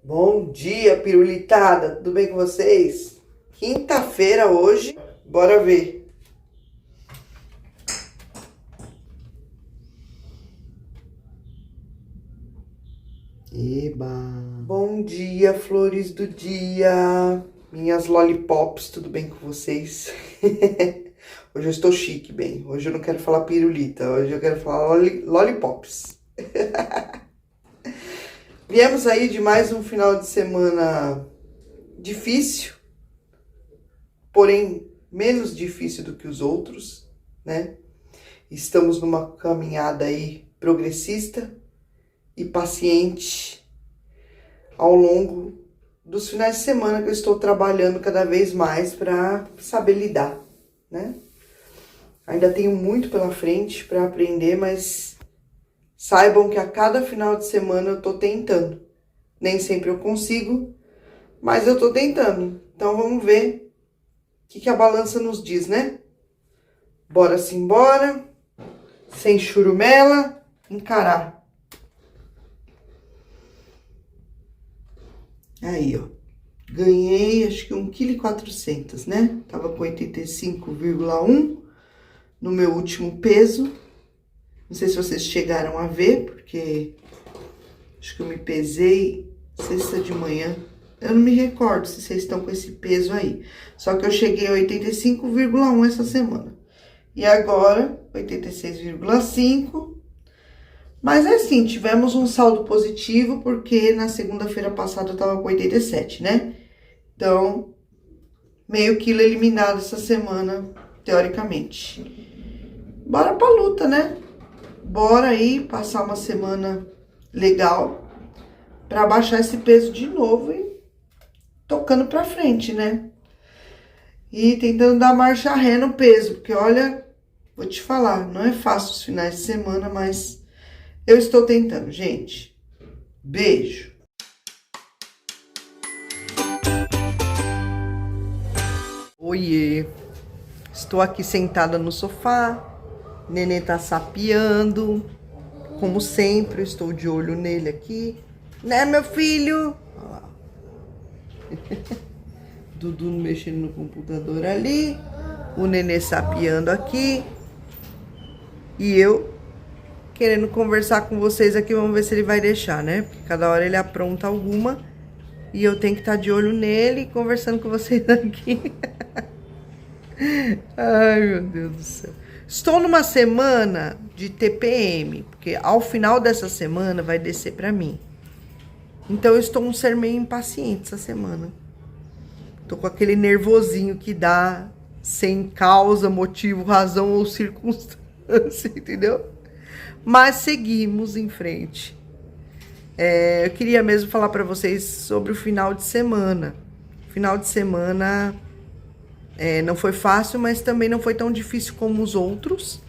Bom dia, pirulitada! Tudo bem com vocês? Quinta-feira hoje, bora ver. Eba! Bom dia, flores do dia! Minhas lollipops, tudo bem com vocês? Hoje eu estou chique, bem. Hoje eu não quero falar pirulita, hoje eu quero falar lollipops. Viemos aí de mais um final de semana difícil, porém menos difícil do que os outros, né? Estamos numa caminhada aí progressista e paciente ao longo dos finais de semana que eu estou trabalhando cada vez mais para saber lidar, né? Ainda tenho muito pela frente para aprender, mas saibam que a cada final de semana eu tô tentando. Nem sempre eu consigo, mas eu tô tentando. Então vamos ver o que a balança nos diz, né? Bora simbora, sem churumela, encarar. Aí, ó. Ganhei, acho que 1,4 kg, né? Tava com 85,1 no meu último peso. Não sei se vocês chegaram a ver, porque acho que eu me pesei sexta de manhã. Eu não me recordo se vocês estão com esse peso aí. Só que eu cheguei a 85,1 essa semana. E agora, 86,5. Mas é assim, tivemos um saldo positivo, porque na segunda-feira passada eu tava com 87, né? Então, meio quilo eliminado essa semana, teoricamente. Bora pra luta, né? Bora aí passar uma semana legal pra baixar esse peso de novo e tocando pra frente, né? E tentando dar marcha ré no peso, porque olha, vou te falar, não é fácil os finais de semana, mas eu estou tentando, gente. Beijo. Oiê, estou aqui sentada no sofá, Nenê tá sapeando, como sempre, eu estou de olho nele aqui, né, meu filho? Olha lá. Dudu mexendo no computador ali, o Nenê sapeando aqui, e eu querendo conversar com vocês aqui, vamos ver se ele vai deixar, né? Porque cada hora ele apronta alguma e eu tenho que estar de olho nele e conversando com vocês aqui. Ai, meu Deus do céu. Estou numa semana de TPM, porque ao final dessa semana vai descer pra mim. Então eu estou um ser meio impaciente essa semana. Tô com aquele nervosinho que dá sem causa, motivo, razão ou circunstância, entendeu? Mas seguimos em frente. Eu queria mesmo falar para vocês sobre o final de semana. Final de semana não foi fácil, mas também não foi tão difícil como os outros.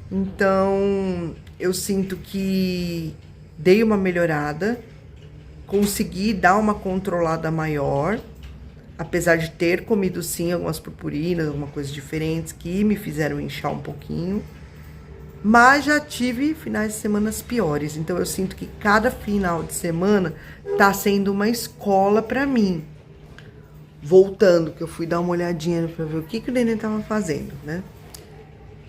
Então, eu sinto que dei uma melhorada, consegui dar uma controlada maior, apesar de ter comido sim algumas purpurinas, algumas coisas diferentes que me fizeram inchar um pouquinho. Mas já tive finais de semana piores, então eu sinto que cada final de semana tá sendo uma escola pra mim. Voltando, que eu fui dar uma olhadinha pra ver o que o Nenê tava fazendo, né?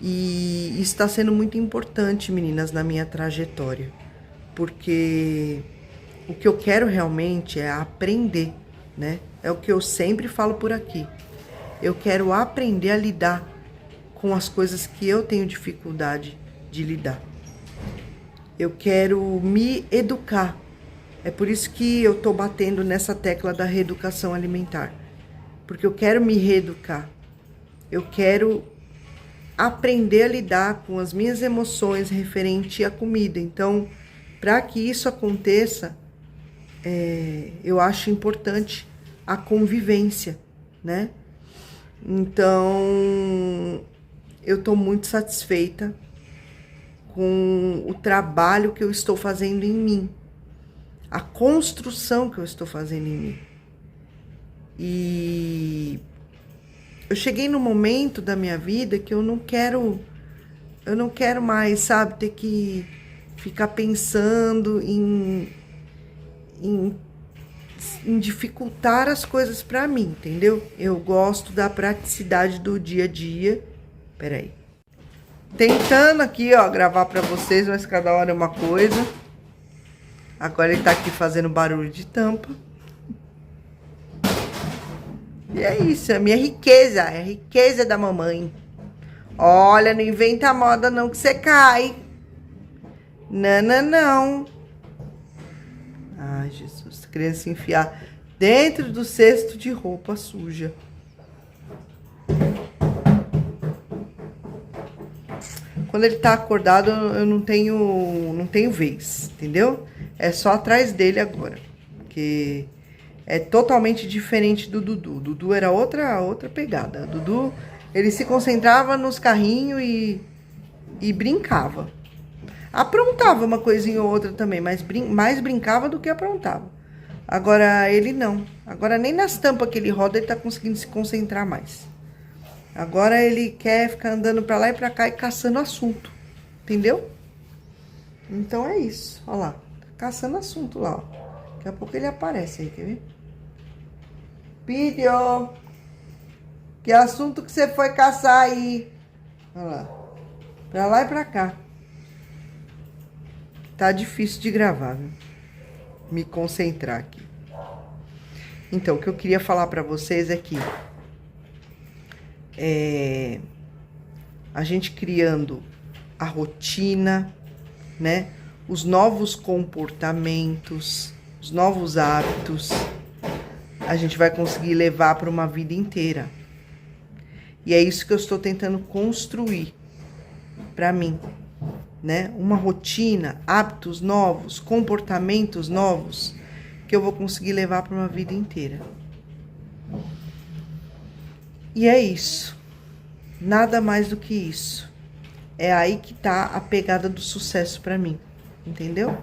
E isso tá sendo muito importante, meninas, na minha trajetória. Porque o que eu quero realmente é aprender, né? É o que eu sempre falo por aqui. Eu quero aprender a lidar com as coisas que eu tenho dificuldade de lidar. Eu quero me educar. É por isso que eu tô batendo nessa tecla da reeducação alimentar. Porque eu quero me reeducar. Eu quero aprender a lidar com as minhas emoções referente à comida. Então, para que isso aconteça, eu acho importante a convivência, né? Então, eu tô muito satisfeita com o trabalho que eu estou fazendo em mim, a construção que eu estou fazendo em mim. E eu cheguei num momento da minha vida que eu não quero mais, sabe, ter que ficar pensando em em dificultar as coisas pra mim, entendeu? Eu gosto da praticidade do dia a dia. Peraí. Tentando aqui, ó, gravar pra vocês, mas cada hora é uma coisa. Agora ele tá aqui fazendo barulho de tampa. E é isso, é a minha riqueza, é a riqueza da mamãe. Olha, não inventa moda não que você cai. Não, não, não. Ai, Jesus, querendo se enfiar dentro do cesto de roupa suja. Quando ele tá acordado, eu não tenho vez, entendeu? É só atrás dele agora, porque é totalmente diferente do Dudu. Dudu era outra pegada. Dudu, ele se concentrava nos carrinhos e brincava. Aprontava uma coisinha ou outra também, mas mais brincava do que aprontava. Agora ele não. Agora nem nas tampas que ele roda ele tá conseguindo se concentrar mais. Agora ele quer ficar andando pra lá e pra cá e caçando assunto. Entendeu? Então é isso. Olha lá. Tá caçando assunto lá, ó. Daqui a pouco ele aparece aí, quer ver? Pídio! Que assunto que você foi caçar aí? Olha lá. Pra lá e pra cá. Tá difícil de gravar, viu? Me concentrar aqui. Então, o que eu queria falar pra vocês é que a gente criando a rotina, né? Os novos comportamentos, os novos hábitos, a gente vai conseguir levar para uma vida inteira. E é isso que eu estou tentando construir para mim, né? Uma rotina, hábitos novos, comportamentos novos que eu vou conseguir levar para uma vida inteira. E é isso. Nada mais do que isso. É aí que tá a pegada do sucesso para mim, entendeu?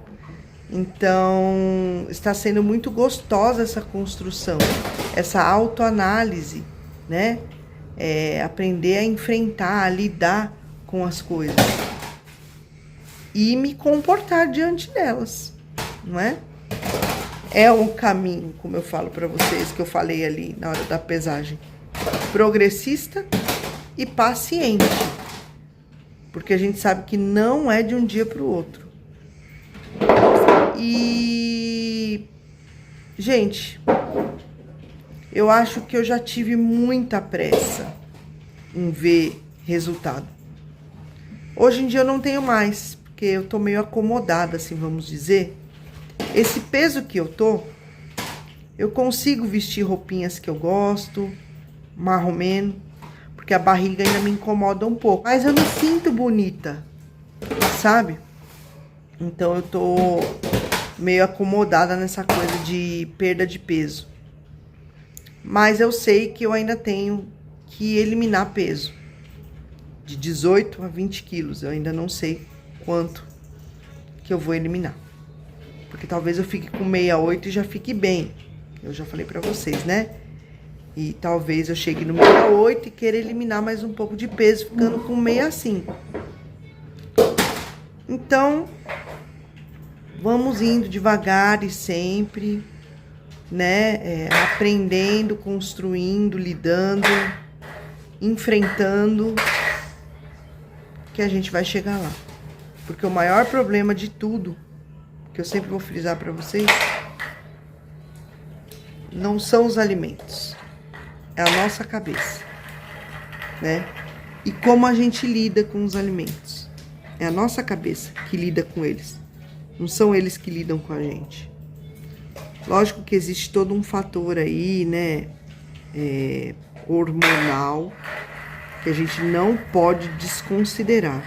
Então, está sendo muito gostosa essa construção, essa autoanálise, né? Aprender a enfrentar, a lidar com as coisas e me comportar diante delas, não é? É um caminho, como eu falo para vocês, que eu falei ali na hora da pesagem, progressista e paciente, porque a gente sabe que não é de um dia para o outro. E, gente, eu acho que eu já tive muita pressa em ver resultado. Hoje em dia eu não tenho mais, porque eu tô meio acomodada, assim, vamos dizer. Esse peso que eu tô, eu consigo vestir roupinhas que eu gosto, marromeno, porque a barriga ainda me incomoda um pouco. Mas eu me sinto bonita, sabe? Então eu tô meio acomodada nessa coisa de perda de peso. Mas eu sei que eu ainda tenho que eliminar peso. De 18 a 20 quilos. Eu ainda não sei quanto que eu vou eliminar. Porque talvez eu fique com 68 e já fique bem. Eu já falei pra vocês, né? E talvez eu chegue no 68 e queira eliminar mais um pouco de peso, ficando com 65. Então, vamos indo devagar e sempre, né? Aprendendo, construindo, lidando, enfrentando, que a gente vai chegar lá. Porque o maior problema de tudo, que eu sempre vou frisar pra vocês, não são os alimentos, é a nossa cabeça, né? E como a gente lida com os alimentos. É a nossa cabeça que lida com eles. Não são eles que lidam com a gente. Lógico que existe todo um fator aí, né? Hormonal, que a gente não pode desconsiderar.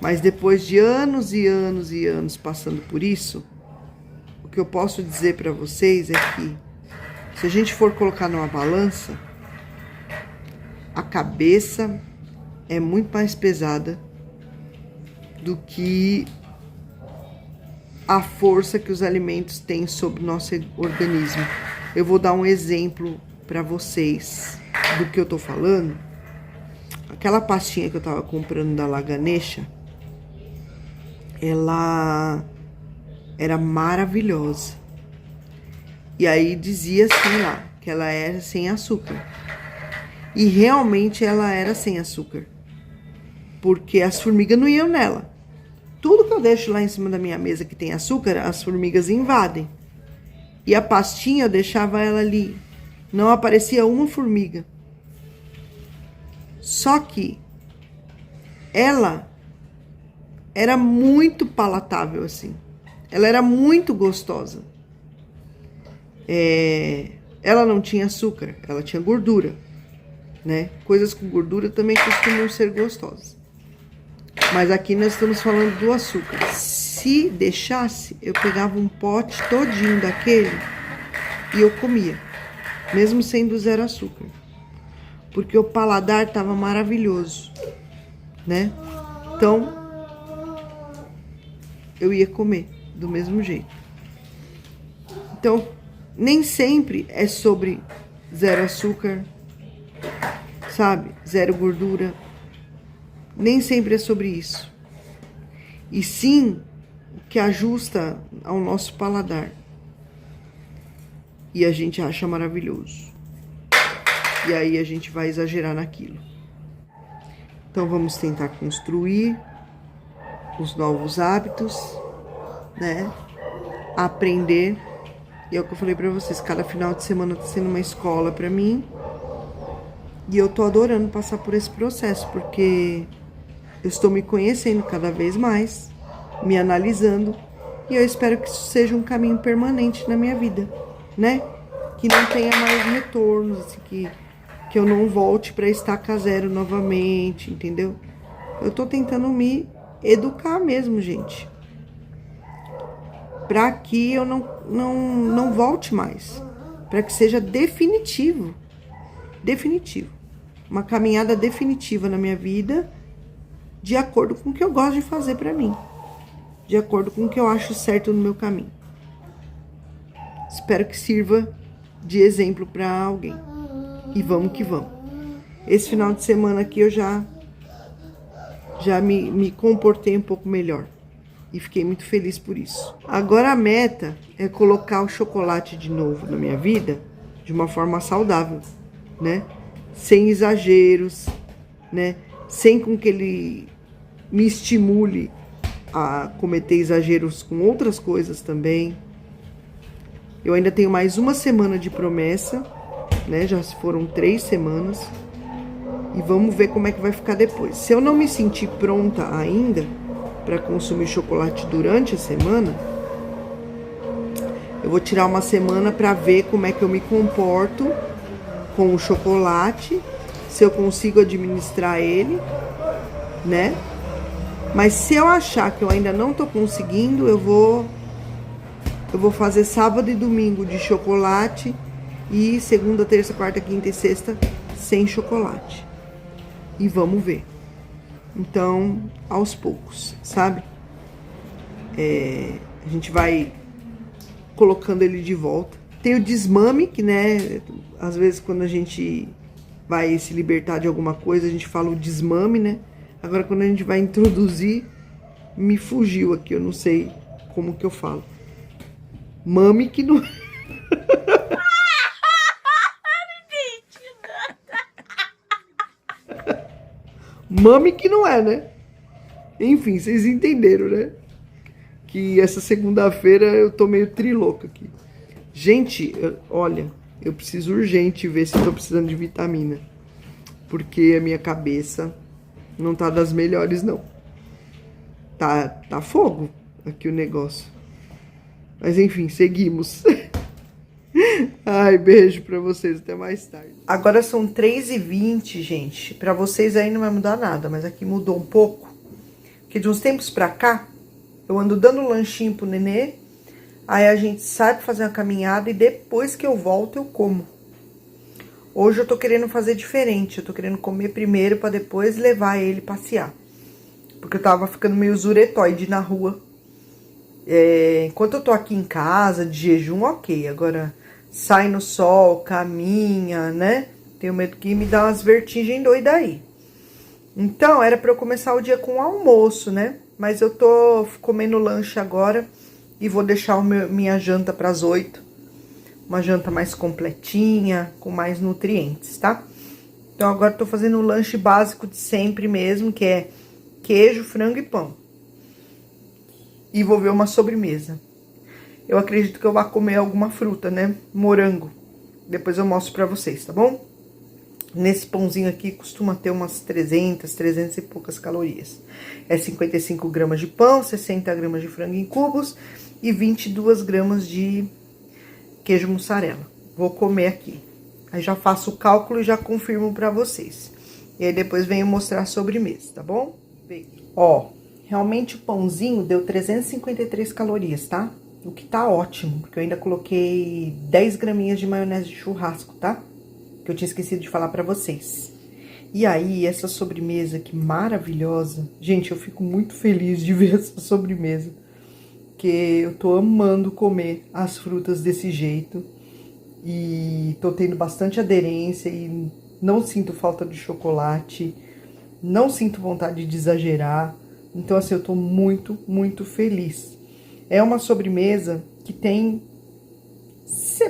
Mas depois de anos e anos e anos passando por isso, o que eu posso dizer para vocês é que, se a gente for colocar numa balança, a cabeça é muito mais pesada do que a força que os alimentos têm sobre o nosso organismo. Eu vou dar um exemplo para vocês do que eu tô falando. Aquela pastinha que eu tava comprando da Laganesha, ela era maravilhosa. E aí dizia assim lá, que ela era sem açúcar. E realmente ela era sem açúcar. Porque as formigas não iam nela. Tudo que eu deixo lá em cima da minha mesa que tem açúcar, as formigas invadem. E a pastinha eu deixava ela ali. Não aparecia uma formiga. Só que ela era muito palatável, assim. Ela era muito gostosa. Ela não tinha açúcar, ela tinha gordura, né? Coisas com gordura também costumam ser gostosas. Mas aqui nós estamos falando do açúcar. Se deixasse, eu pegava um pote todinho daquele e eu comia, mesmo sendo zero açúcar. Porque o paladar tava maravilhoso, né? Então, eu ia comer do mesmo jeito. Então, nem sempre é sobre zero açúcar, sabe? Zero gordura. Nem sempre é sobre isso. E sim, o que ajusta ao nosso paladar. E a gente acha maravilhoso. E aí a gente vai exagerar naquilo. Então vamos tentar construir os novos hábitos, né? Aprender. E é o que eu falei pra vocês, cada final de semana tá sendo uma escola pra mim. E eu tô adorando passar por esse processo, porque eu estou me conhecendo cada vez mais, me analisando. E eu espero que isso seja um caminho permanente na minha vida, né? Que não tenha mais retornos, assim, que eu não volte pra estaca zero novamente, entendeu? Eu tô tentando me educar mesmo, gente. Pra que eu não volte mais. Pra que seja definitivo. Definitivo. Uma caminhada definitiva na minha vida, de acordo com o que eu gosto de fazer pra mim. De acordo com o que eu acho certo no meu caminho. Espero que sirva de exemplo pra alguém. E vamos que vamos. Esse final de semana aqui eu já me comportei um pouco melhor. E fiquei muito feliz por isso. Agora a meta é colocar o chocolate de novo na minha vida de uma forma saudável, né? Sem exageros, né? Sem com que ele me estimule a cometer exageros com outras coisas também. Eu ainda tenho mais uma semana de promessa, né? Já foram 3 semanas. E vamos ver como é que vai ficar depois. Se eu não me sentir pronta ainda para consumir chocolate durante a semana, eu vou tirar uma semana para ver como é que eu me comporto com o chocolate, se eu consigo administrar ele, né? Mas se eu achar que eu ainda não tô conseguindo, eu vou fazer sábado e domingo de chocolate e segunda, terça, quarta, quinta e sexta sem chocolate. E vamos ver. Então, aos poucos, sabe? A gente vai colocando ele de volta. Tem o desmame, que, né, às vezes quando a gente vai se libertar de alguma coisa, a gente fala o desmame, né? Agora, quando a gente vai introduzir, me fugiu aqui, eu não sei como que eu falo. Mame que não... Mame que não é, né? Enfim, vocês entenderam, né? Que essa segunda-feira eu tô meio trilouca aqui. Gente, olha, eu preciso urgente ver se eu tô precisando de vitamina. Porque a minha cabeça não tá das melhores, não. Tá fogo aqui o negócio. Mas enfim, seguimos. Ai, beijo pra vocês, até mais tarde. Agora são 3h20, gente. Pra vocês aí não vai mudar nada, mas aqui mudou um pouco. Porque de uns tempos pra cá, eu ando dando lanchinho pro nenê. Aí a gente sai pra fazer uma caminhada e depois que eu volto, eu como. Hoje eu tô querendo fazer diferente. Eu tô querendo comer primeiro pra depois levar ele passear. Porque eu tava ficando meio zuretóide na rua. Enquanto eu tô aqui em casa, de jejum, ok. Agora, sai no sol, caminha, né? Tenho medo que me dá umas vertigens doidas aí. Então, era pra eu começar o dia com almoço, né? Mas eu tô comendo lanche agora e vou deixar minha janta pras 8. uma janta mais completinha, com mais nutrientes, tá? Então, agora eu tô fazendo o lanche básico de sempre mesmo, que é queijo, frango e pão. E vou ver uma sobremesa. Eu acredito que eu vou comer alguma fruta, né? Morango. Depois eu mostro pra vocês, tá bom? Nesse pãozinho aqui costuma ter umas 300 e poucas calorias. É 55 gramas de pão, 60 gramas de frango em cubos e 22 gramas de queijo mussarela. Vou comer aqui. Aí já faço o cálculo e já confirmo pra vocês. E aí depois venho mostrar a sobremesa, tá bom? Ó, realmente o pãozinho deu 353 calorias, tá? O que tá ótimo, porque eu ainda coloquei 10 graminhas de maionese de churrasco, tá? Que eu tinha esquecido de falar pra vocês. E aí, essa sobremesa que maravilhosa. Gente, eu fico muito feliz de ver essa sobremesa. Porque eu tô amando comer as frutas desse jeito. E tô tendo bastante aderência e não sinto falta de chocolate. Não sinto vontade de exagerar. Então, assim, eu tô muito, muito feliz. É uma sobremesa que tem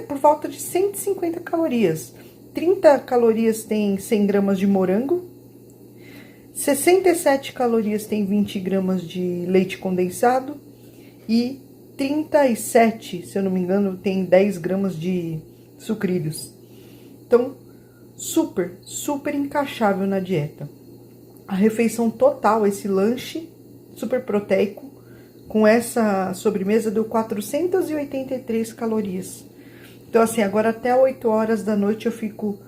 por volta de 150 calorias. 30 calorias tem 100 gramas de morango, 67 calorias tem 20 gramas de leite condensado e 37, se eu não me engano, tem 10 gramas de sucrilhos. Então, super, super encaixável na dieta. A refeição total, esse lanche super proteico, com essa sobremesa deu 483 calorias. Então, assim, agora até 8 horas da noite eu fico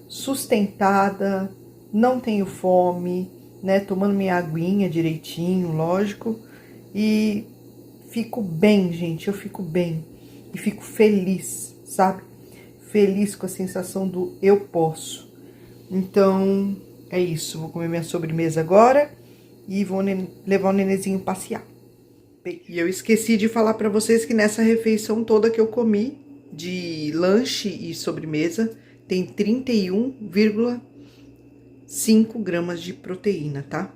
sustentada, não tenho fome, né? Tomando minha aguinha direitinho, lógico. E fico bem, gente, eu fico bem. E fico feliz, sabe? Feliz com a sensação do eu posso. Então, é isso. Vou comer minha sobremesa agora e vou levar o nenenzinho passear. E eu esqueci de falar pra vocês que nessa refeição toda que eu comi, de lanche e sobremesa, tem 31,5 gramas de proteína, tá?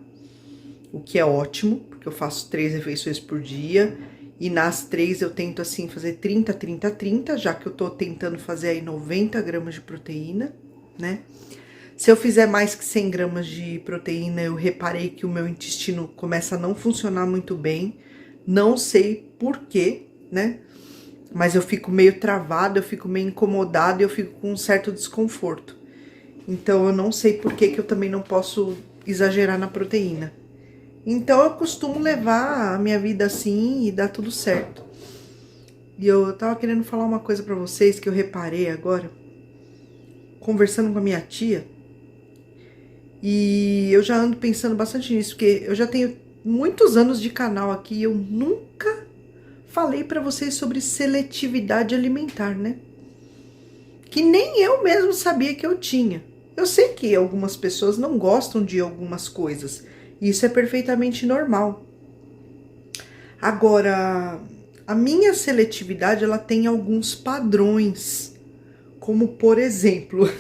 O que é ótimo, porque eu faço 3 refeições por dia. E nas 3 eu tento, assim, fazer 30, 30, 30, já que eu tô tentando fazer aí 90 gramas de proteína, né? Se eu fizer mais que 100 gramas de proteína, eu reparei que o meu intestino começa a não funcionar muito bem. Não sei por quê, né? Mas eu fico meio travada, eu fico meio incomodada e eu fico com um certo desconforto. Então, eu não sei por que eu também não posso exagerar na proteína. Então, eu costumo levar a minha vida assim e dá tudo certo. E eu tava querendo falar uma coisa pra vocês que eu reparei agora, conversando com a minha tia. E eu já ando pensando bastante nisso, porque eu já tenho muitos anos de canal aqui e eu nunca falei pra vocês sobre seletividade alimentar, né? Que nem eu mesmo sabia que eu tinha. Eu sei que algumas pessoas não gostam de algumas coisas. E isso é perfeitamente normal. Agora, a minha seletividade, ela tem alguns padrões. Como, por exemplo,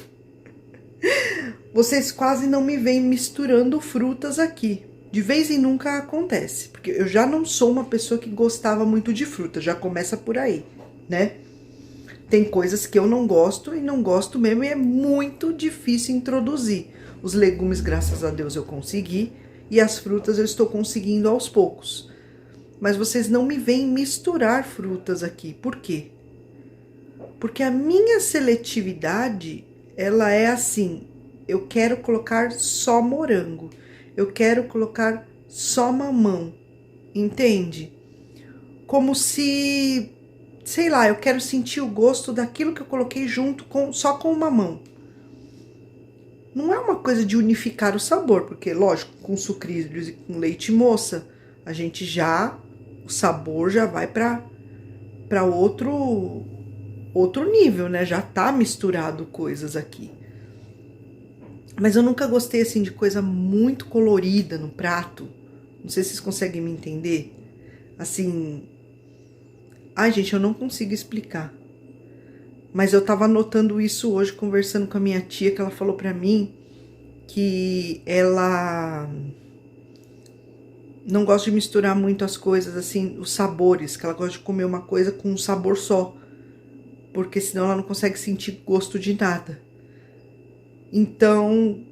vocês quase não me veem misturando frutas aqui. De vez em nunca acontece, porque eu já não sou uma pessoa que gostava muito de fruta, já começa por aí, né? Tem coisas que eu não gosto e não gosto mesmo e é muito difícil introduzir. Os legumes, graças a Deus, eu consegui e as frutas eu estou conseguindo aos poucos. Mas vocês não me veem misturar frutas aqui. Por quê? Porque a minha seletividade, ela é assim, eu quero colocar só morango. Eu quero colocar só mamão, entende? Como se, sei lá, eu quero sentir o gosto daquilo que eu coloquei junto só com o mamão. Não é uma coisa de unificar o sabor, porque, lógico, com sucrilhos e com leite moça, a gente o sabor já vai para outro nível, né? Já tá misturado coisas aqui. Mas eu nunca gostei, assim, de coisa muito colorida no prato. Não sei se vocês conseguem me entender. Assim... Ai, gente, eu não consigo explicar. Mas eu tava notando isso hoje, conversando com a minha tia, que ela falou pra mim que ela não gosta de misturar muito as coisas, assim, os sabores. Que ela gosta de comer uma coisa com um sabor só. porque senão ela não consegue sentir gosto de nada. Então,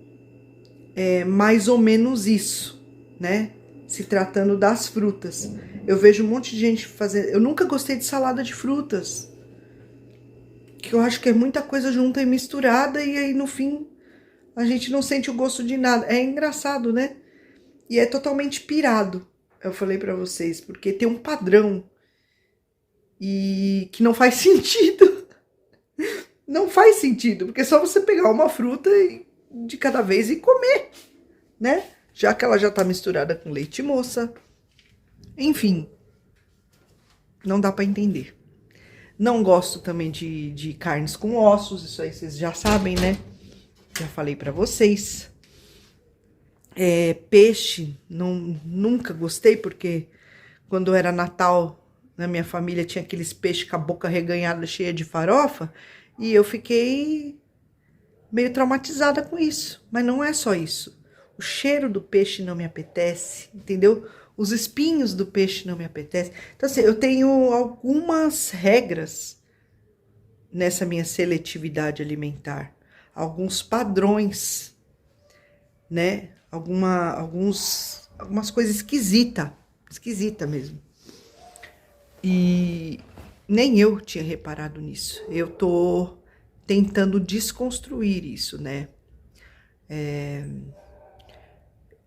é mais ou menos isso, né? Se tratando das frutas. Eu vejo um monte de gente fazendo... Eu nunca gostei de salada de frutas, que eu acho que é muita coisa junta e misturada, e aí no fim a gente não sente o gosto de nada. É engraçado, né? E é totalmente pirado, eu falei pra vocês, porque tem um padrão e que não faz sentido. Não faz sentido, porque é só você pegar uma fruta de cada vez e comer, né? Já que ela já tá misturada com leite moça. Enfim, não dá pra entender. Não gosto também de carnes com ossos, isso aí vocês já sabem, né? Já falei pra vocês. Peixe, nunca gostei, porque quando era Natal, na minha família tinha aqueles peixes com a boca reganhada, cheia de farofa, e eu fiquei meio traumatizada com isso. Mas não é só isso. O cheiro do peixe não me apetece, entendeu? Os espinhos do peixe não me apetecem. Então, assim, eu tenho algumas regras nessa minha seletividade alimentar. Alguns padrões, né? Algumas coisas esquisitas. Esquisita mesmo. E nem eu tinha reparado nisso. Eu tô tentando desconstruir isso, né?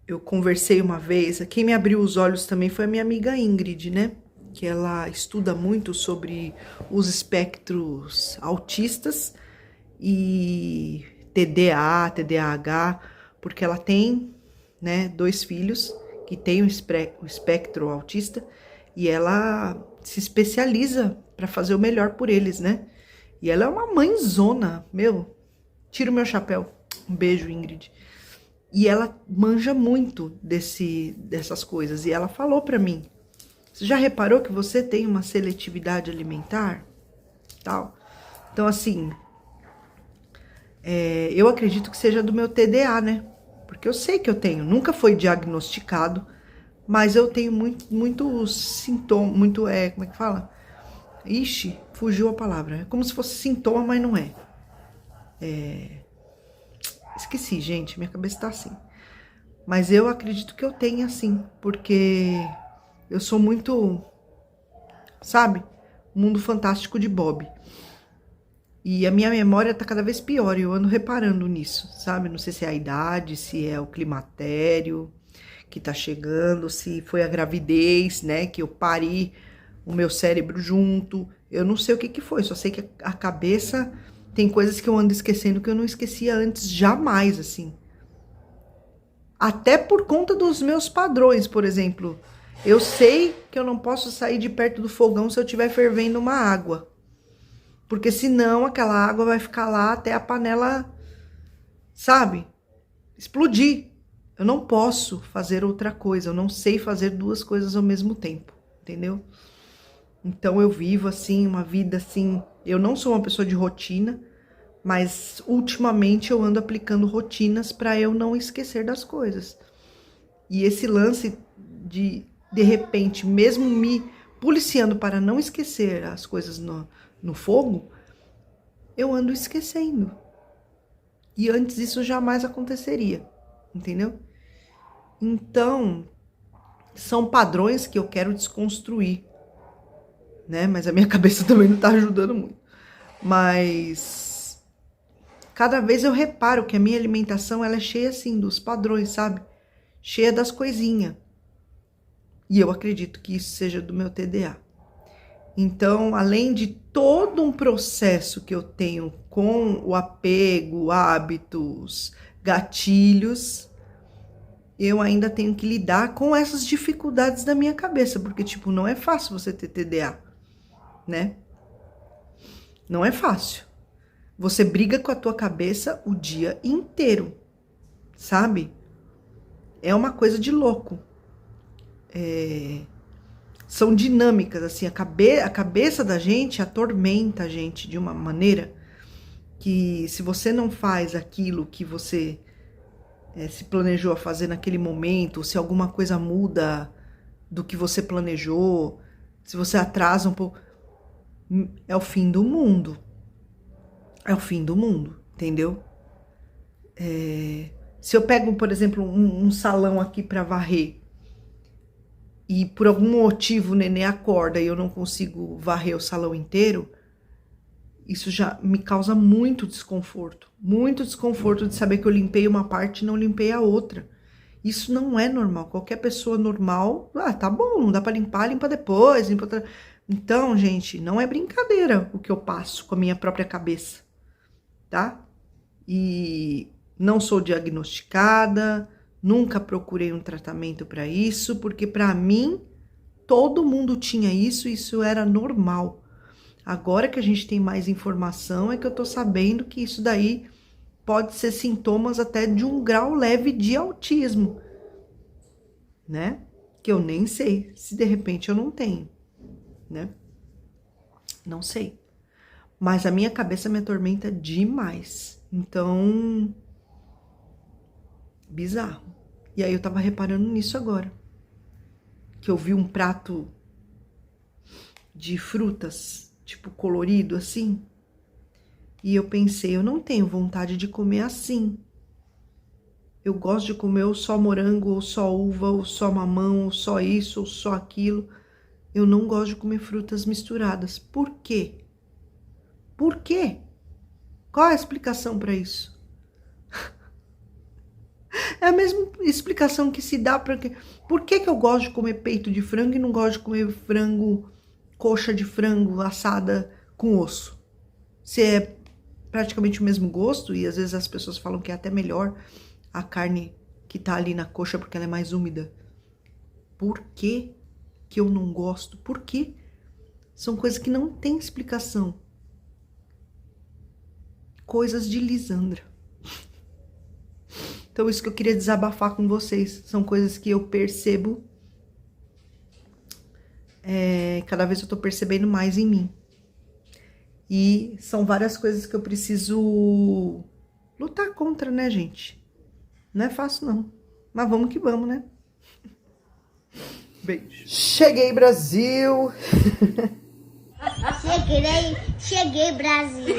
Eu conversei uma vez, quem me abriu os olhos também foi a minha amiga Ingrid, né? Que ela estuda muito sobre os espectros autistas e TDA, TDAH, porque ela tem, né, 2 filhos que têm o espectro autista e ela se especializa para fazer o melhor por eles, né? E ela é uma mãezona, meu, tiro meu chapéu. Um beijo, Ingrid. E ela manja muito dessas coisas. E ela falou pra mim, você já reparou que você tem uma seletividade alimentar? Tal. Então, assim, eu acredito que seja do meu TDA, né? Porque eu sei que eu tenho. Nunca foi diagnosticado, mas eu tenho muito sintoma, como é que fala? Ixi, fugiu a palavra. É como se fosse sintoma, mas não é. Esqueci, gente, minha cabeça tá assim. Mas eu acredito que eu tenha, sim, porque eu sou muito, sabe? Mundo fantástico de Bob. E a minha memória tá cada vez pior, e eu ando reparando nisso, sabe? Não sei se é a idade, se é o climatério que tá chegando, se foi a gravidez, né? Que eu pari o meu cérebro junto. Eu não sei o que que foi, só sei que a cabeça tem coisas que eu ando esquecendo que eu não esquecia antes, jamais, assim. Até por conta dos meus padrões, por exemplo. Eu sei que eu não posso sair de perto do fogão se eu estiver fervendo uma água. Porque senão aquela água vai ficar lá até a panela, sabe? Explodir. Eu não posso fazer outra coisa. Eu não sei fazer 2 coisas ao mesmo tempo. Entendeu? Então eu vivo assim, uma vida assim. Eu não sou uma pessoa de rotina, mas ultimamente eu ando aplicando rotinas para eu não esquecer das coisas. E esse lance de repente, mesmo me policiando para não esquecer as coisas no fogo, eu ando esquecendo. E antes isso jamais aconteceria, entendeu? Então, são padrões que eu quero desconstruir, né? Mas a minha cabeça também não tá ajudando muito. Mas cada vez eu reparo que a minha alimentação ela é cheia assim dos padrões, sabe? Cheia das coisinhas. E eu acredito que isso seja do meu TDA. Então, além de todo um processo que eu tenho com o apego, hábitos, gatilhos, eu ainda tenho que lidar com essas dificuldades da minha cabeça, porque, tipo, não é fácil você ter TDA, né? Não é fácil. Você briga com a tua cabeça o dia inteiro, sabe? É uma coisa de louco. São dinâmicas, assim, a cabeça da gente atormenta a gente de uma maneira que se você não faz aquilo que você se planejou a fazer naquele momento, se alguma coisa muda do que você planejou, se você atrasa um pouco, é o fim do mundo. É o fim do mundo, entendeu? Se eu pego, por exemplo, um salão aqui pra varrer e por algum motivo o nenê acorda e eu não consigo varrer o salão inteiro, isso já me causa muito desconforto de saber que eu limpei uma parte e não limpei a outra. Isso não é normal. Qualquer pessoa normal, tá bom, não dá pra limpar, limpa depois, limpa outra. Então, gente, não é brincadeira o que eu passo com a minha própria cabeça, tá? E não sou diagnosticada, nunca procurei um tratamento para isso, porque para mim todo mundo tinha isso, isso era normal. Agora que a gente tem mais informação é que eu tô sabendo que isso daí pode ser sintomas até de um grau leve de autismo, né? Que eu nem sei se de repente eu não tenho, né? Não sei. Mas a minha cabeça me atormenta demais. Então, bizarro. E aí eu tava reparando nisso agora. Que eu vi um prato de frutas, tipo colorido assim. E eu pensei, eu não tenho vontade de comer assim. Eu gosto de comer ou só morango, ou só uva, ou só mamão, ou só isso, ou só aquilo. Eu não gosto de comer frutas misturadas. Por quê? Por quê? Qual é a explicação para isso? É a mesma explicação que se dá para que... Por que que eu gosto de comer peito de frango e não gosto de comer frango, coxa de frango assada com osso? Se é praticamente o mesmo gosto, e às vezes as pessoas falam que é até melhor a carne que tá ali na coxa porque ela é mais úmida. Por que que eu não gosto? Por quê? São coisas que não tem explicação. Coisas de Lisandra. Então, isso que eu queria desabafar com vocês. São coisas que eu percebo. Cada vez eu tô percebendo mais em mim. E são várias coisas que eu preciso lutar contra, né, gente? Não é fácil, não. Mas vamos que vamos, né? Beijo. Cheguei, Brasil! Cheguei, Brasil!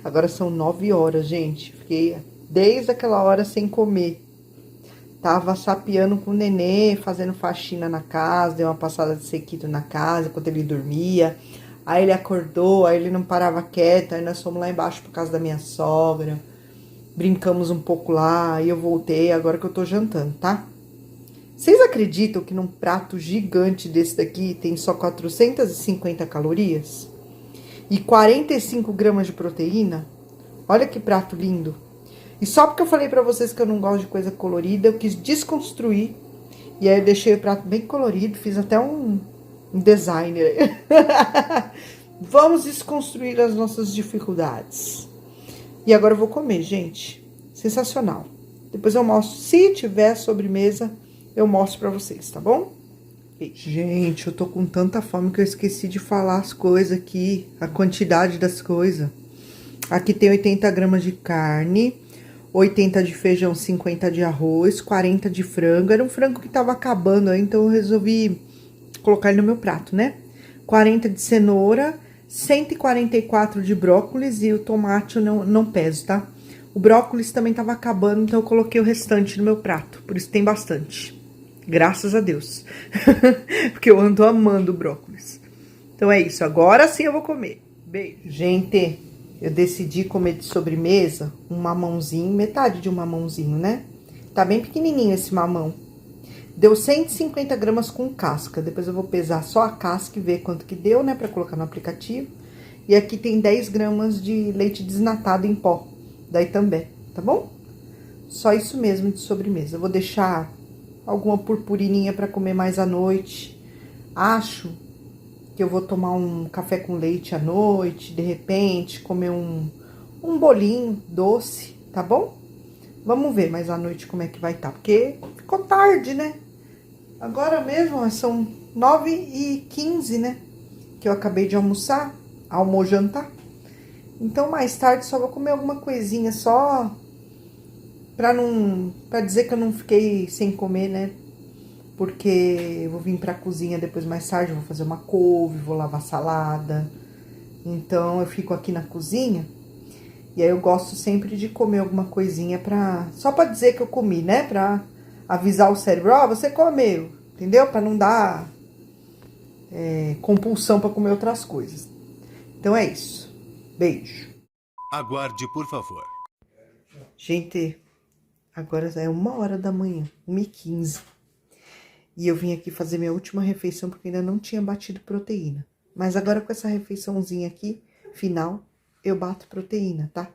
Agora são 9 horas, gente. Fiquei desde aquela hora sem comer. Tava sapeando com o nenê, fazendo faxina na casa, dei uma passada de sequito na casa enquanto ele dormia. Aí ele acordou, aí ele não parava quieto, aí nós fomos lá embaixo por causa da minha sogra. Brincamos um pouco lá, aí eu voltei, agora que eu tô jantando, tá? Vocês acreditam que num prato gigante desse daqui tem só 450 calorias? E 45 gramas de proteína? Olha que prato lindo. E só porque eu falei pra vocês que eu não gosto de coisa colorida, eu quis desconstruir. E aí eu deixei o prato bem colorido, fiz até um designer. Vamos desconstruir as nossas dificuldades. E agora eu vou comer, gente. Sensacional. Depois eu mostro, se tiver sobremesa, eu mostro pra vocês, tá bom? Gente, eu tô com tanta fome que eu esqueci de falar as coisas aqui, a quantidade das coisas. Aqui tem 80 gramas de carne, 80 de feijão, 50 de arroz, 40 de frango. Era um frango que tava acabando aí, então eu resolvi colocar ele no meu prato, né? 40 de cenoura, 144 de brócolis e o tomate eu não peso, tá? O brócolis também tava acabando, então eu coloquei o restante no meu prato, por isso tem bastante. Graças a Deus. Porque eu ando amando brócolis. Então é isso, agora sim eu vou comer. Beijo. Gente, eu decidi comer de sobremesa um mamãozinho, metade de um mamãozinho, né? Tá bem pequenininho esse mamão. Deu 150 gramas com casca. Depois eu vou pesar só a casca e ver quanto que deu, né? Pra colocar no aplicativo. E aqui tem 10 gramas de leite desnatado em pó. Da Itambé, tá bom? Só isso mesmo de sobremesa. Eu vou deixar alguma purpurininha pra comer mais à noite. Acho que eu vou tomar um café com leite à noite, de repente, comer um bolinho doce, tá bom? Vamos ver mais à noite como é que vai estar, porque ficou tarde, né? Agora mesmo, ó, são 9h15, né? Que eu acabei de almoçar, almojantar. Então, mais tarde, só vou comer alguma coisinha, só pra dizer que eu não fiquei sem comer, né? porque eu vou vir pra cozinha depois mais tarde, vou fazer uma couve, vou lavar salada. Então eu fico aqui na cozinha e aí eu gosto sempre de comer alguma coisinha só pra dizer que eu comi, né? Pra avisar o cérebro, ó, você comeu, entendeu? Pra não dar compulsão pra comer outras coisas. Então é isso. Beijo. Aguarde, por favor. Gente, agora é 1h da manhã, 1h15. E eu vim aqui fazer minha última refeição porque ainda não tinha batido proteína. Mas agora com essa refeiçãozinha aqui, final, eu bato proteína, tá?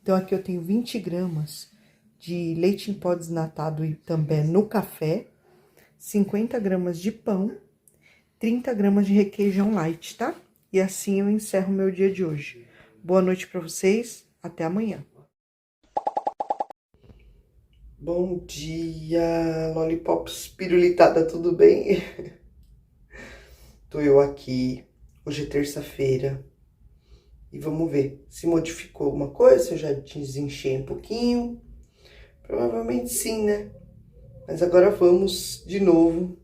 Então aqui eu tenho 20 gramas de leite em pó desnatado e também no café, 50 gramas de pão, 30 gramas de requeijão light, tá? E assim eu encerro meu dia de hoje. Boa noite pra vocês, até amanhã. Bom dia, lollipops pirulitada, tudo bem? Tô eu aqui, hoje é terça-feira, e vamos ver se modificou alguma coisa, se eu já desinchei um pouquinho. Provavelmente sim, né? Mas agora vamos de novo,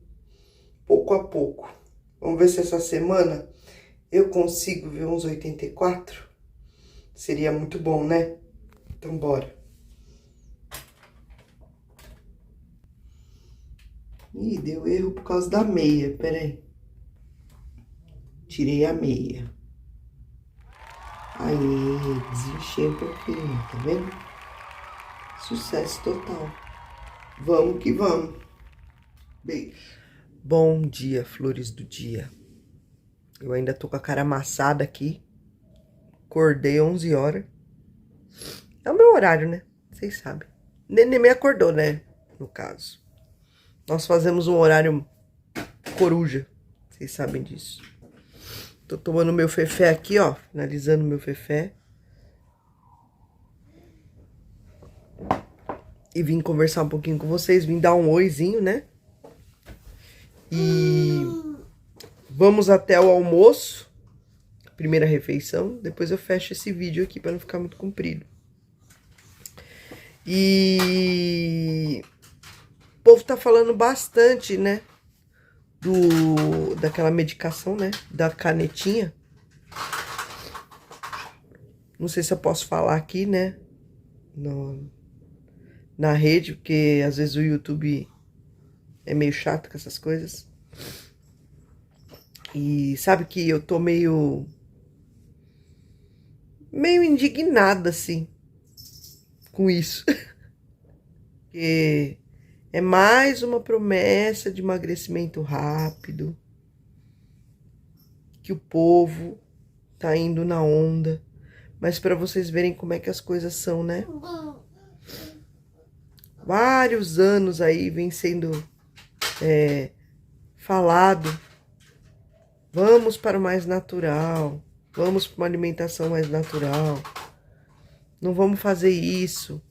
pouco a pouco. Vamos ver se essa semana eu consigo ver uns 84. Seria muito bom, né? Então bora. Ih, deu erro por causa da meia, peraí. Tirei a meia. Aí, desinchei um pouquinho, tá vendo? Sucesso total. Vamos que vamos. Beijo. Bom dia, flores do dia. Eu ainda tô com a cara amassada aqui. Acordei 11 horas. É o meu horário, né? Vocês sabem. Nenê me acordou, né? No caso. Nós fazemos um horário coruja. Vocês sabem disso. Tô tomando meu fefé aqui, ó. Finalizando meu fefé. E vim conversar um pouquinho com vocês. Vim dar um oizinho, né? E vamos até o almoço. Primeira refeição. Depois eu fecho esse vídeo aqui pra não ficar muito comprido. E o povo tá falando bastante, né? Daquela medicação, né? Da canetinha. Não sei se eu posso falar aqui, né? Na rede, porque às vezes o YouTube é meio chato com essas coisas. E sabe que eu tô meio indignada, assim, com isso. Porque é mais uma promessa de emagrecimento rápido. Que o povo tá indo na onda. Mas para vocês verem como é que as coisas são, né? Vários anos aí vem sendo falado. Vamos para o mais natural. Vamos para uma alimentação mais natural. Não vamos fazer isso.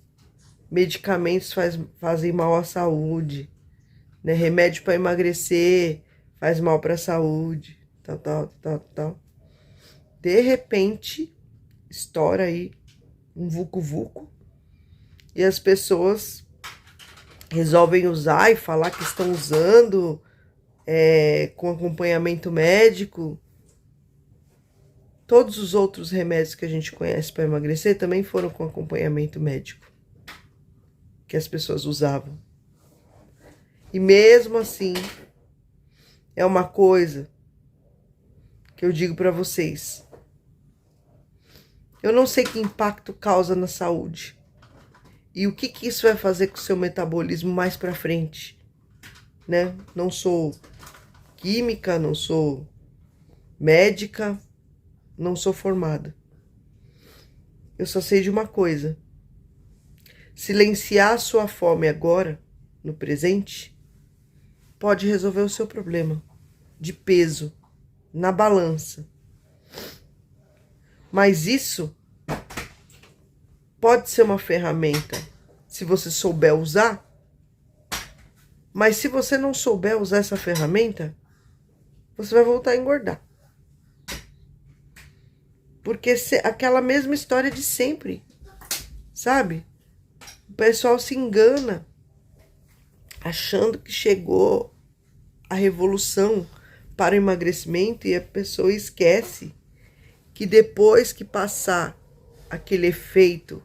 Medicamentos fazem mal à saúde, né? Remédio para emagrecer faz mal para a saúde, tal. De repente, estoura aí um vucu-vucu e as pessoas resolvem usar e falar que estão usando com acompanhamento médico. Todos os outros remédios que a gente conhece para emagrecer também foram com acompanhamento médico. Que as pessoas usavam. E mesmo assim, é uma coisa que eu digo para vocês. Eu não sei que impacto causa na saúde. E o que isso vai fazer com o seu metabolismo mais para frente, né? Não sou química, não sou médica, não sou formada. Eu só sei de uma coisa. Silenciar a sua fome agora, no presente, pode resolver o seu problema de peso na balança. Mas isso pode ser uma ferramenta se você souber usar. Mas se você não souber usar essa ferramenta, você vai voltar a engordar. Porque aquela mesma história de sempre, sabe? O pessoal se engana, achando que chegou a revolução para o emagrecimento e a pessoa esquece que depois que passar aquele efeito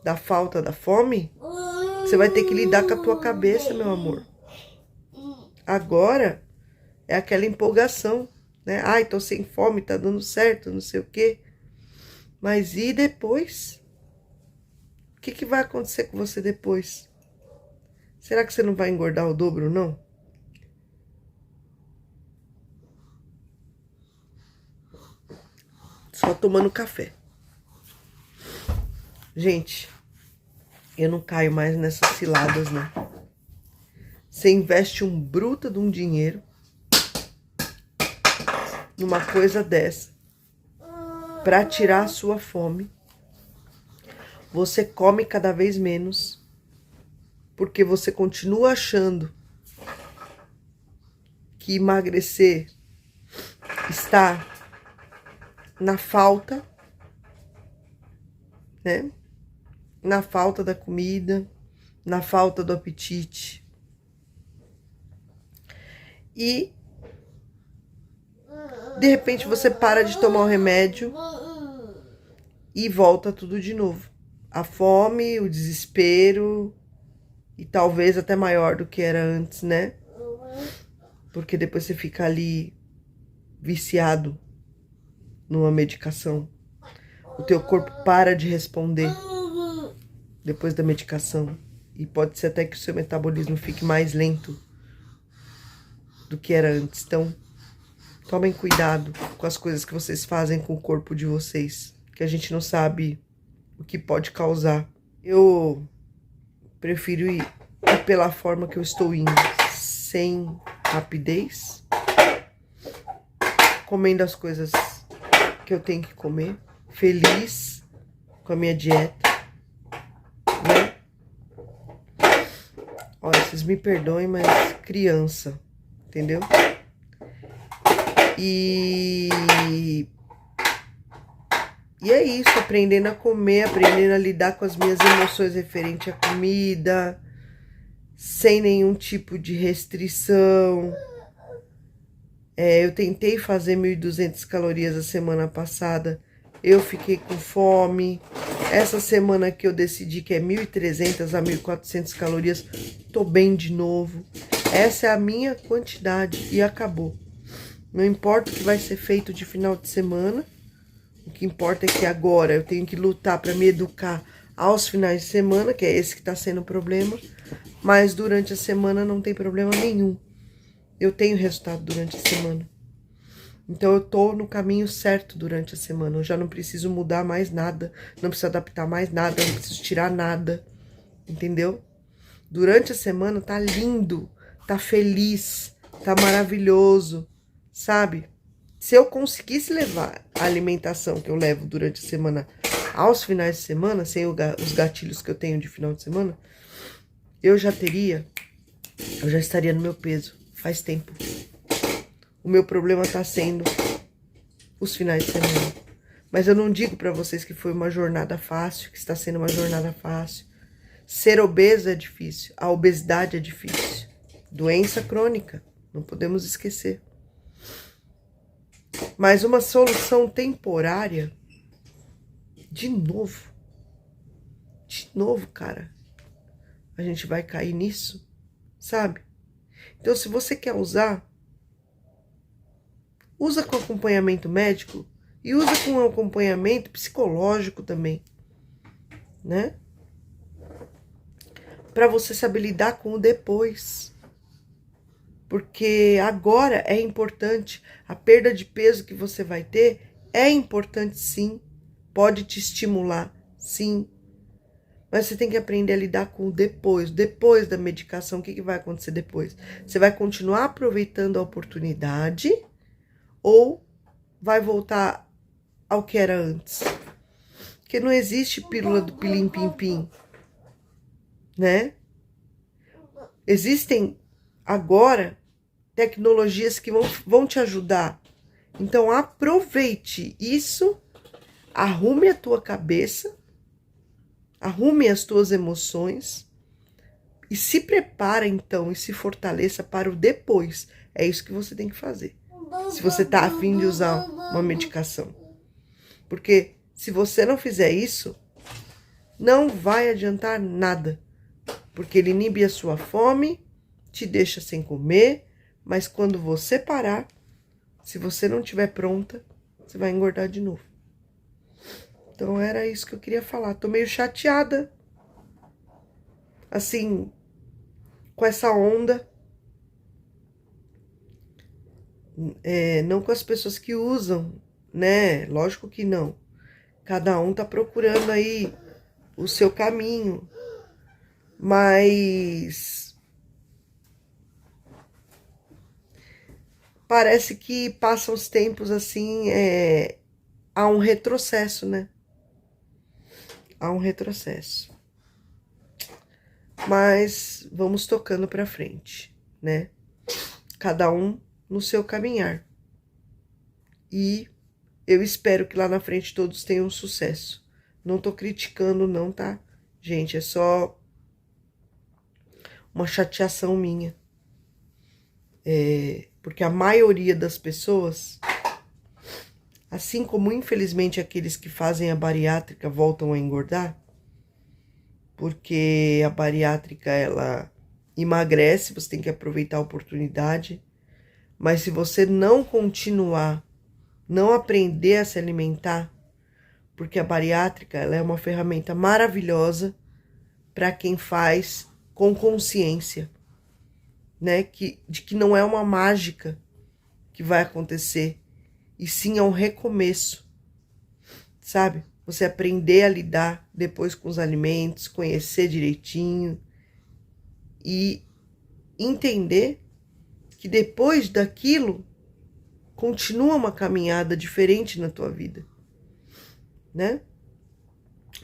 da falta da fome, você vai ter que lidar com a tua cabeça, meu amor. Agora é aquela empolgação, né? Ai, tô sem fome, tá dando certo, não sei o quê. Mas e depois? O que vai acontecer com você depois? Será que você não vai engordar o dobro, não? Só tomando café. Gente, eu não caio mais nessas ciladas, não. Você investe um bruto de um dinheiro numa coisa dessa para tirar a sua fome. Você come cada vez menos porque você continua achando que emagrecer está na falta, né? Na falta da comida, na falta do apetite. E de repente você para de tomar o remédio e volta tudo de novo. A fome, o desespero e talvez até maior do que era antes, né? Porque depois você fica ali viciado numa medicação. O teu corpo para de responder depois da medicação. E pode ser até que o seu metabolismo fique mais lento do que era antes. Então, tomem cuidado com as coisas que vocês fazem com o corpo de vocês, que a gente não sabe o que pode causar. Eu prefiro ir pela forma que eu estou indo, sem rapidez, comendo as coisas que eu tenho que comer, feliz com a minha dieta, né? Olha, vocês me perdoem, mas criança, entendeu? E é isso, aprendendo a comer, aprendendo a lidar com as minhas emoções referente à comida, sem nenhum tipo de restrição. Eu tentei fazer 1.200 calorias a semana passada, eu fiquei com fome. Essa semana que eu decidi que é 1.300 a 1.400 calorias, tô bem de novo. Essa é a minha quantidade e acabou. Não importa o que vai ser feito de final de semana, o que importa é que agora eu tenho que lutar para me educar aos finais de semana, que é esse que tá sendo o problema, mas durante a semana não tem problema nenhum. Eu tenho resultado durante a semana. Então eu tô no caminho certo durante a semana. Eu já não preciso mudar mais nada, não preciso adaptar mais nada, não preciso tirar nada, entendeu? Durante a semana tá lindo, tá feliz, tá maravilhoso, sabe? Se eu conseguisse levar a alimentação que eu levo durante a semana aos finais de semana, sem os gatilhos que eu tenho de final de semana, eu já estaria no meu peso faz tempo. O meu problema tá sendo os finais de semana. Mas eu não digo pra vocês que foi uma jornada fácil, que está sendo uma jornada fácil. Ser obeso é difícil, a obesidade é difícil. Doença crônica, não podemos esquecer. Mas uma solução temporária, de novo, cara, a gente vai cair nisso, sabe? Então, se você quer usar, usa com acompanhamento médico e usa com acompanhamento psicológico também, né? Para você saber lidar com o depois. Porque agora é importante, a perda de peso que você vai ter é importante sim, pode te estimular sim, mas você tem que aprender a lidar com o depois da medicação. O que vai acontecer depois? Você vai continuar aproveitando a oportunidade ou vai voltar ao que era antes? Porque não existe pílula do pilim-pim-pim, né? Existem agora tecnologias que vão te ajudar. Então, aproveite isso, arrume a tua cabeça, arrume as tuas emoções E se prepara, então, e se fortaleça para o depois. É isso que você tem que fazer. Se você tá a fim de usar uma medicação. Porque se você não fizer isso, não vai adiantar nada. Porque ele inibe a sua fome, te deixa sem comer, mas quando você parar, se você não estiver pronta, você vai engordar de novo. Então era isso que eu queria falar. Tô meio chateada, assim, com essa onda. Não com as pessoas que usam, né? Lógico que não. Cada um tá procurando aí o seu caminho. Mas parece que passam os tempos assim, há um retrocesso, né? Há um retrocesso. Mas vamos tocando pra frente, né? Cada um no seu caminhar. E eu espero que lá na frente todos tenham sucesso. Não tô criticando não, tá? Gente, é só uma chateação minha. Porque a maioria das pessoas, assim como infelizmente aqueles que fazem a bariátrica voltam a engordar, porque a bariátrica ela emagrece, você tem que aproveitar a oportunidade, mas se você não continuar, não aprender a se alimentar, porque a bariátrica ela é uma ferramenta maravilhosa para quem faz com consciência, né? De que não é uma mágica que vai acontecer, e sim é um recomeço, sabe? Você aprender a lidar depois com os alimentos, conhecer direitinho e entender que depois daquilo continua uma caminhada diferente na tua vida, né?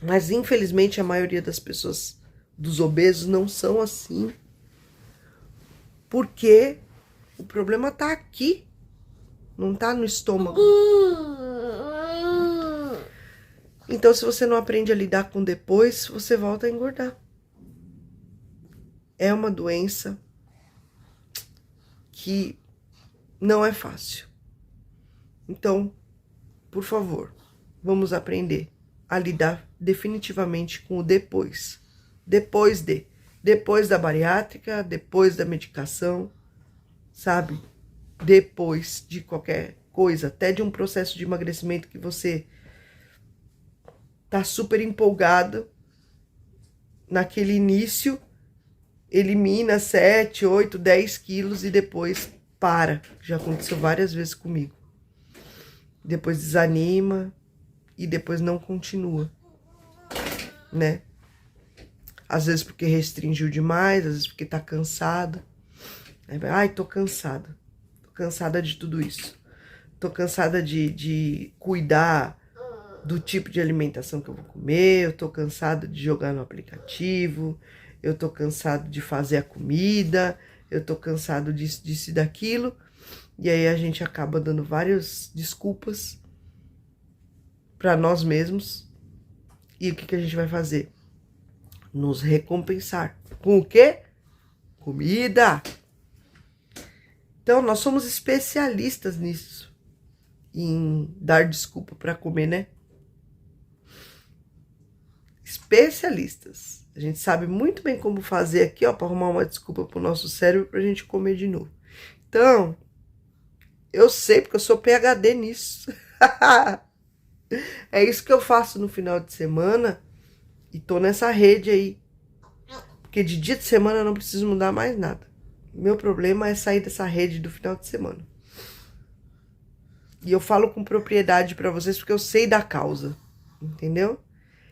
Mas infelizmente a maioria das pessoas, dos obesos, não são assim, porque o problema tá aqui, não tá no estômago. Então, se você não aprende a lidar com depois, você volta a engordar. É uma doença que não é fácil. Então, por favor, vamos aprender a lidar definitivamente com o depois. Depois da bariátrica, depois da medicação, sabe? Depois de qualquer coisa, até de um processo de emagrecimento que você tá super empolgado naquele início, elimina 7, 8, 10 quilos e depois para. Já aconteceu várias vezes comigo. Depois desanima e depois não continua, né? Às vezes porque restringiu demais, às vezes porque tá cansado. Ai, tô cansada. Tô cansada de tudo isso. Tô cansada de cuidar do tipo de alimentação que eu vou comer. Eu tô cansada de jogar no aplicativo. Eu tô cansado de fazer a comida. Eu tô cansado disso e daquilo. E aí a gente acaba dando várias desculpas para nós mesmos. E o que a gente vai fazer? Nos recompensar. Com o quê? Comida! Então, nós somos especialistas nisso. Em dar desculpa para comer, né? Especialistas. A gente sabe muito bem como fazer aqui, ó, para arrumar uma desculpa pro nosso cérebro pra gente comer de novo. Então, eu sei porque eu sou PhD nisso. É isso que eu faço no final de semana e tô nessa rede aí. Porque de dia de semana eu não preciso mudar mais nada. Meu problema é sair dessa rede do final de semana. E eu falo com propriedade pra vocês porque eu sei da causa, entendeu?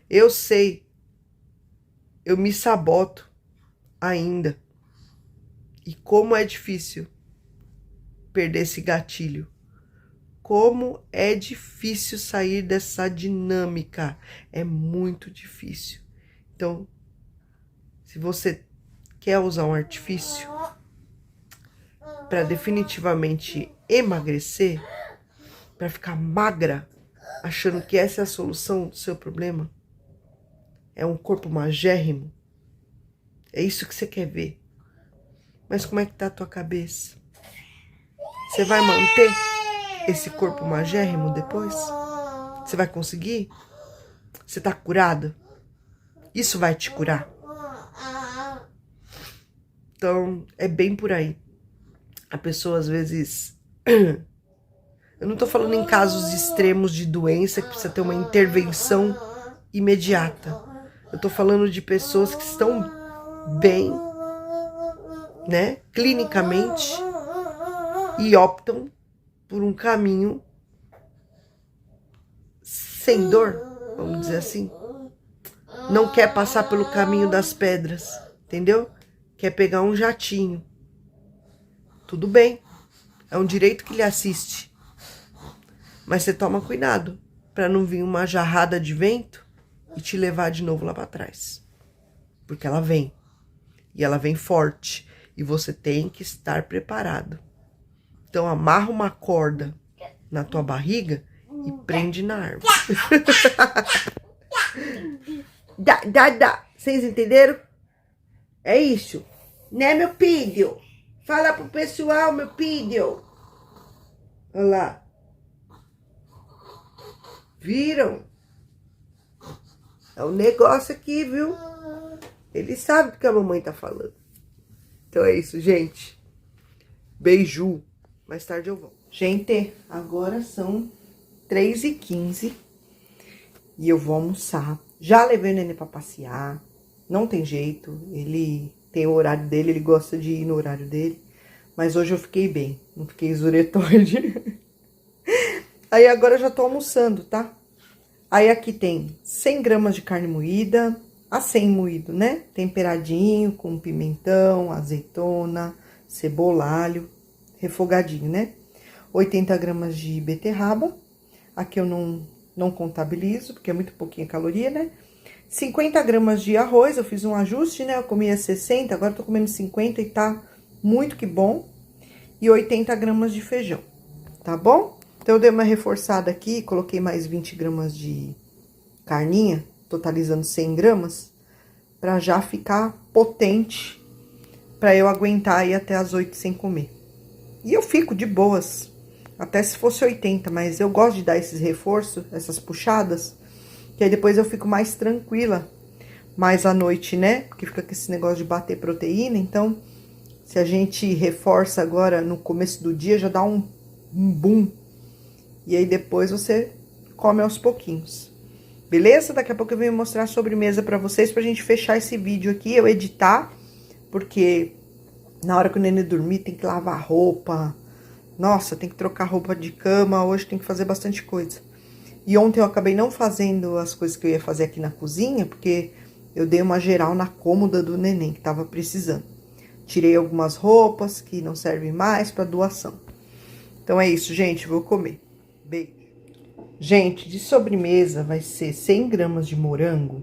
Eu sei. Eu me saboto ainda. E como é difícil perder esse gatilho. Como é difícil sair dessa dinâmica. É muito difícil. Então, se você quer usar um artifício para definitivamente emagrecer, para ficar magra, achando que essa é a solução do seu problema, é um corpo magérrimo, É isso que você quer ver. Mas como é que tá a tua cabeça? Você vai manter esse corpo magérrimo depois? Você vai conseguir? Você tá curado? Isso vai te curar? Então, é bem por aí. A pessoa, às vezes... Eu não tô falando em casos extremos de doença que precisa ter uma intervenção imediata. Eu tô falando de pessoas que estão bem, né, clinicamente, e optam por um caminho sem dor, vamos dizer assim. Não quer passar pelo caminho das pedras, entendeu? Quer pegar um jatinho. Tudo bem, é um direito que lhe assiste. Mas você toma cuidado para não vir uma jarrada de vento e te levar de novo lá para trás. Porque ela vem. E ela vem forte. E você tem que estar preparado. Então amarra uma corda na tua barriga e prende na árvore. Dá. Vocês entenderam? É isso. Né, meu filho? Fala pro pessoal, meu filho. Olha lá. Viram? É um negócio aqui, viu? Ele sabe do que a mamãe tá falando. Então é isso, gente. Beijo. Mais tarde eu volto. Gente, agora são 3h15 e eu vou almoçar. Já levei o neném pra passear. Não tem jeito. Ele tem o horário dele, ele gosta de ir no horário dele. Mas hoje eu fiquei bem. Não fiquei zuretóide. Aí agora eu já tô almoçando, tá? Aí aqui tem 100 gramas de carne moída, acém moído, né? Temperadinho, com pimentão, azeitona, cebola, alho, refogadinho, né? 80 gramas de beterraba, aqui eu não contabilizo, porque é muito pouquinha caloria, né? 50 gramas de arroz, eu fiz um ajuste, né? Eu comia 60, agora eu tô comendo 50 e tá muito que bom. E 80 gramas de feijão, tá bom? Então, eu dei uma reforçada aqui, coloquei mais 20 gramas de carninha, totalizando 100 gramas, pra já ficar potente, pra eu aguentar ir até as 8 sem comer. E eu fico de boas, até se fosse 80, mas eu gosto de dar esses reforços, essas puxadas, que aí depois eu fico mais tranquila, mais à noite, né? Porque fica com esse negócio de bater proteína, então, se a gente reforça agora no começo do dia, já dá um boom. E aí depois você come aos pouquinhos. Beleza? Daqui a pouco eu venho mostrar a sobremesa pra vocês, pra gente fechar esse vídeo aqui, eu editar. Porque na hora que o nenê dormir tem que lavar roupa. Nossa, tem que trocar roupa de cama, hoje tem que fazer bastante coisa. E ontem eu acabei não fazendo as coisas que eu ia fazer aqui na cozinha, porque eu dei uma geral na cômoda do neném, que tava precisando. Tirei algumas roupas que não servem mais pra doação. Então é isso, gente, vou comer. Beijo. Gente, de sobremesa vai ser 100 gramas de morango.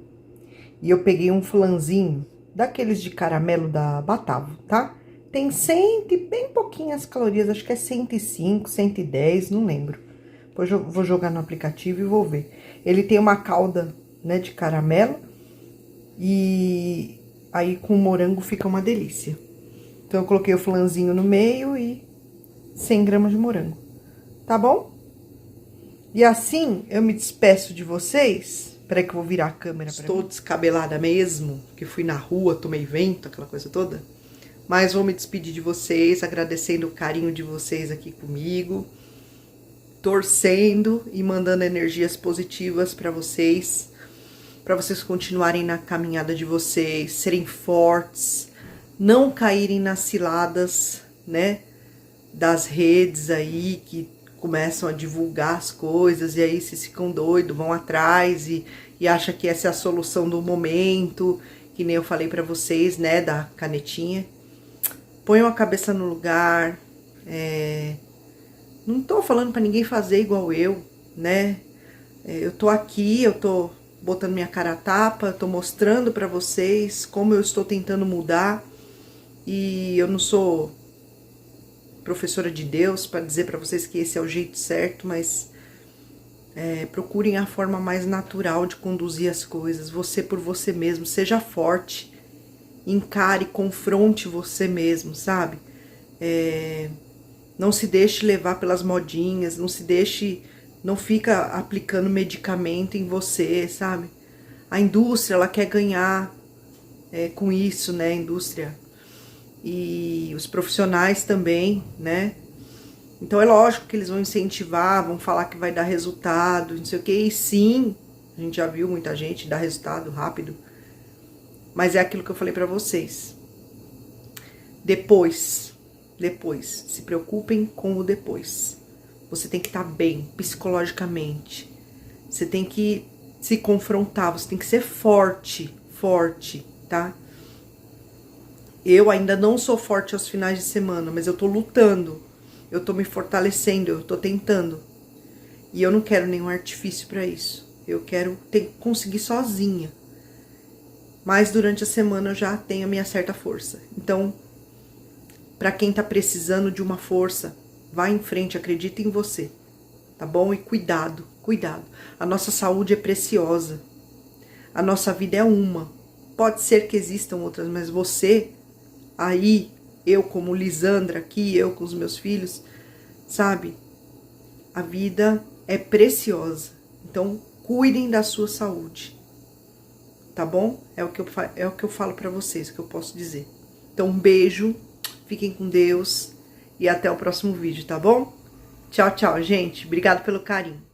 E eu peguei um flanzinho daqueles de caramelo da Batavo, tá? Tem 100 e bem pouquinhas calorias, acho que é 105, 110, não lembro. Depois eu vou jogar no aplicativo e vou ver. Ele tem uma calda, né, de caramelo. E aí com morango fica uma delícia. Então eu coloquei o flanzinho no meio e 100 gramas de morango. Tá bom? E assim, eu me despeço de vocês. Peraí que eu vou virar a câmera pra mim. Estou descabelada mesmo, que fui na rua, tomei vento, aquela coisa toda. Mas vou me despedir de vocês, agradecendo o carinho de vocês aqui comigo. Torcendo e mandando energias positivas pra vocês continuarem na caminhada de vocês, serem fortes, não caírem nas ciladas, né, das redes aí que começam a divulgar as coisas e aí vocês ficam doidos, vão atrás e acham que essa é a solução do momento, que nem eu falei pra vocês, né, da canetinha. Ponham a cabeça no lugar, não tô falando pra ninguém fazer igual eu, né, eu tô aqui, eu tô botando minha cara a tapa, tô mostrando pra vocês como eu estou tentando mudar e eu não sou professora de Deus para dizer para vocês que esse é o jeito certo, mas procurem a forma mais natural de conduzir as coisas, você por você mesmo, seja forte, encare, confronte você mesmo, sabe? Não se deixe levar pelas modinhas, não fica aplicando medicamento em você, sabe? A indústria, ela quer ganhar com isso, né? A indústria e os profissionais também, né? Então é lógico que eles vão incentivar, vão falar que vai dar resultado, não sei o que, e sim, a gente já viu muita gente dar resultado rápido, mas é aquilo que eu falei pra vocês. Depois, se preocupem com o depois. Você tem que estar bem psicologicamente, você tem que se confrontar, você tem que ser forte, tá? Eu ainda não sou forte aos finais de semana, mas eu tô lutando, eu tô me fortalecendo, eu tô tentando. E eu não quero nenhum artifício pra isso. Eu quero conseguir sozinha. Mas durante a semana eu já tenho a minha certa força. Então, pra quem tá precisando de uma força, vá em frente, acredita em você, tá bom? E cuidado. A nossa saúde é preciosa. A nossa vida é uma. Pode ser que existam outras, mas você, aí, eu como Lisandra aqui, eu com os meus filhos, sabe? A vida é preciosa. Então, cuidem da sua saúde. Tá bom? É o que eu falo pra vocês, o que eu posso dizer. Então, um beijo, fiquem com Deus e até o próximo vídeo, tá bom? Tchau, gente. Obrigado pelo carinho.